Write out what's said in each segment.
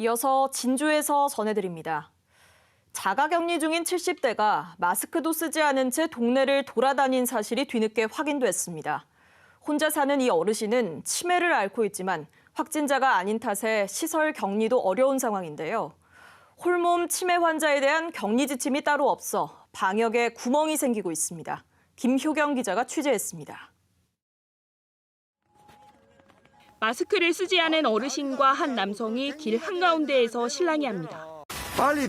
이어서 진주에서 전해드립니다. 자가격리 중인 70대가 마스크도 쓰지 않은 채 동네를 돌아다닌 사실이 뒤늦게 확인됐습니다. 혼자 사는 이 어르신은 치매를 앓고 있지만 확진자가 아닌 탓에 시설 격리도 어려운 상황인데요. 홀몸 치매 환자에 대한 격리 지침이 따로 없어 방역에 구멍이 생기고 있습니다. 김효경 기자가 취재했습니다. 마스크를 쓰지 않은 어르신과 한 남성이 길 한가운데에서 실랑이합니다.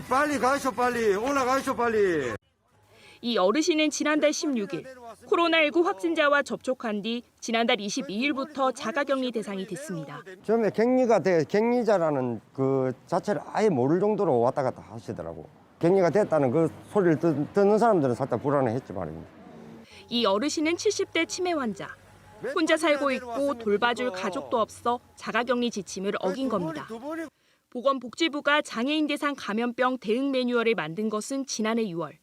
빨리 가시오 빨리 올라가시오 빨리. 이 어르신은 지난달 16일 코로나19 확진자와 접촉한 뒤 지난달 22일부터 자가격리 대상이 됐습니다. 처음에 격리자라는 그 자체를 아예 모를 정도로 왔다 갔다 하시더라고. 격리가 됐다는 그 소리를 듣는 사람들은 살짝 불안해했지 말입니다. 이 어르신은 70대 치매 환자. 혼자 살고 있고 돌봐줄 가족도 없어 자가격리 지침을 어긴 겁니다. 보건복지부가 장애인 대상 감염병 대응 매뉴얼을 만든 것은 지난해 6월.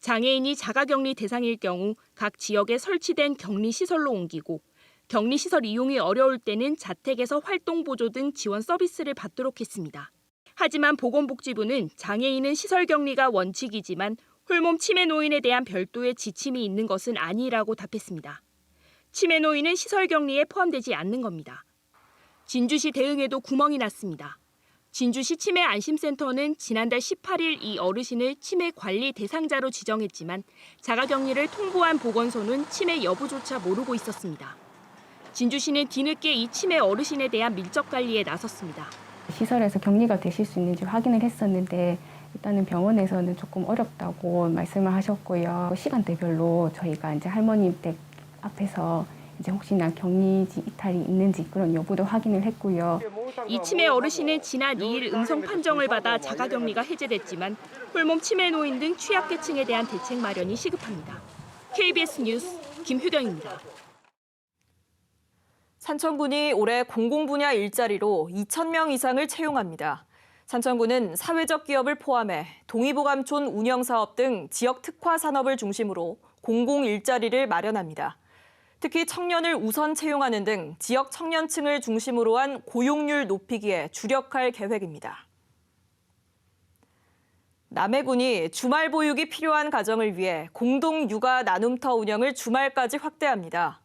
장애인이 자가격리 대상일 경우 각 지역에 설치된 격리시설로 옮기고 격리시설 이용이 어려울 때는 자택에서 활동보조 등 지원 서비스를 받도록 했습니다. 하지만 보건복지부는 장애인은 시설 격리가 원칙이지만 홀몸 치매 노인에 대한 별도의 지침이 있는 것은 아니라고 답했습니다. 치매 노인은 시설 격리에 포함되지 않는 겁니다. 진주시 대응에도 구멍이 났습니다. 진주시 치매 안심센터는 지난달 18일 이 어르신을 치매 관리 대상자로 지정했지만 자가격리를 통보한 보건소는 치매 여부조차 모르고 있었습니다. 진주시는 뒤늦게 이 치매 어르신에 대한 밀접 관리에 나섰습니다. 시설에서 격리가 되실 수 있는지 확인을 했었는데 일단은 병원에서는 조금 어렵다고 말씀을 하셨고요. 시간대별로 저희가 이제 할머님 댁 앞에서 이제 혹시나 격리지 이탈이 있는지 그런 여부도 확인을 했고요. 이 치매 어르신은 지난 2일 음성 판정을 받아 자가격리가 해제됐지만 홀몸 치매 노인 등 취약계층에 대한 대책 마련이 시급합니다. KBS 뉴스 김효경입니다. 산천군이 올해 공공분야 일자리로 2,000명 이상을 채용합니다. 산천군은 사회적 기업을 포함해 동의보감촌 운영사업 등 지역 특화 산업을 중심으로 공공 일자리를 마련합니다. 특히 청년을 우선 채용하는 등 지역 청년층을 중심으로 한 고용률 높이기에 주력할 계획입니다. 남해군이 주말 보육이 필요한 가정을 위해 공동육아 나눔터 운영을 주말까지 확대합니다.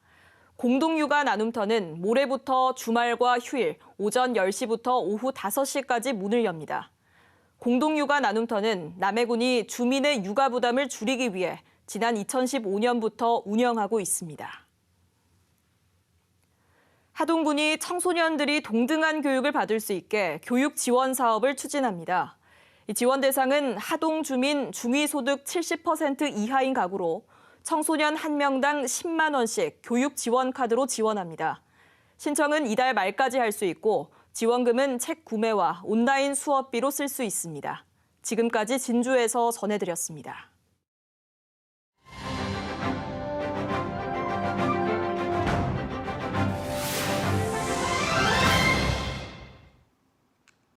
공동육아 나눔터는 모레부터 주말과 휴일 오전 10시부터 오후 5시까지 문을 엽니다. 공동육아 나눔터는 남해군이 주민의 육아 부담을 줄이기 위해 지난 2015년부터 운영하고 있습니다. 하동군이 청소년들이 동등한 교육을 받을 수 있게 교육 지원 사업을 추진합니다. 이 지원 대상은 하동 주민 중위소득 70% 이하인 가구로 청소년 1명당 10만 원씩 교육 지원 카드로 지원합니다. 신청은 이달 말까지 할 수 있고 지원금은 책 구매와 온라인 수업비로 쓸 수 있습니다. 지금까지 진주에서 전해드렸습니다.